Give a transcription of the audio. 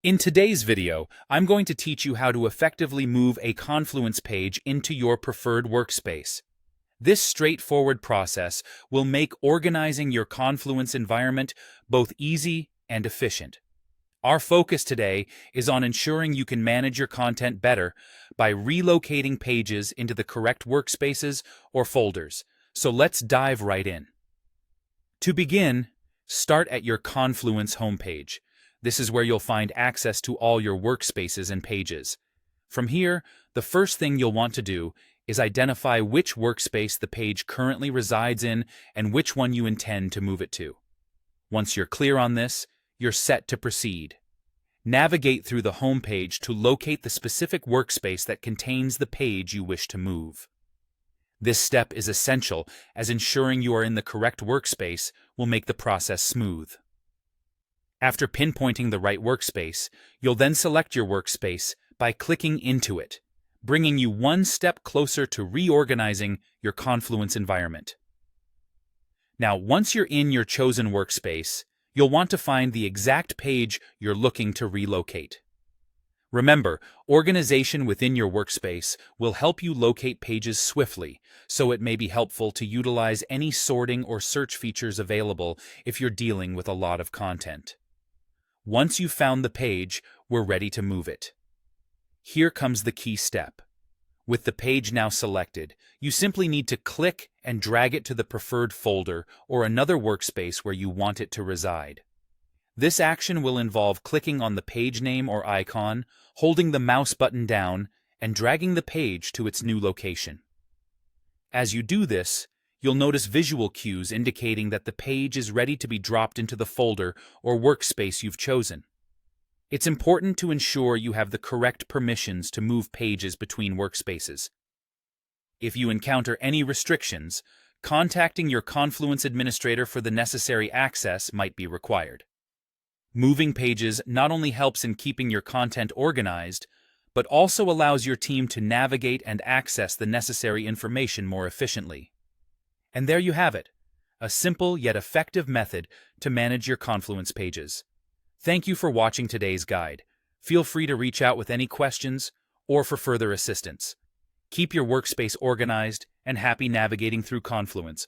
In today's video, I'm going to teach you how to effectively move a Confluence page into your preferred workspace. This straightforward process will make organizing your Confluence environment both easy and efficient. Our focus today is on ensuring you can manage your content better by relocating pages into the correct workspaces or folders. So let's dive right in. To begin, start at your Confluence homepage. This is where you'll find access to all your workspaces and pages. From here, the first thing you'll want to do is identify which workspace the page currently resides in and which one you intend to move it to. Once you're clear on this, you're set to proceed. Navigate through the home page to locate the specific workspace that contains the page you wish to move. This step is essential, as ensuring you are in the correct workspace will make the process smooth. After pinpointing the right workspace, you'll then select your workspace by clicking into it, bringing you one step closer to reorganizing your Confluence environment. Now, once you're in your chosen workspace, you'll want to find the exact page you're looking to relocate. Remember, organization within your workspace will help you locate pages swiftly, so it may be helpful to utilize any sorting or search features available if you're dealing with a lot of content. Once you've found the page, we're ready to move it. Here comes the key step. With the page now selected, you simply need to click and drag it to the preferred folder or another workspace where you want it to reside. This action will involve clicking on the page name or icon, holding the mouse button down, and dragging the page to its new location. As you do this, you'll notice visual cues indicating that the page is ready to be dropped into the folder or workspace you've chosen. It's important to ensure you have the correct permissions to move pages between workspaces. If you encounter any restrictions, contacting your Confluence administrator for the necessary access might be required. Moving pages not only helps in keeping your content organized, but also allows your team to navigate and access the necessary information more efficiently. And there you have it, a simple yet effective method to manage your Confluence pages. Thank you for watching today's guide. Feel free to reach out with any questions or for further assistance. Keep your workspace organized and happy navigating through Confluence.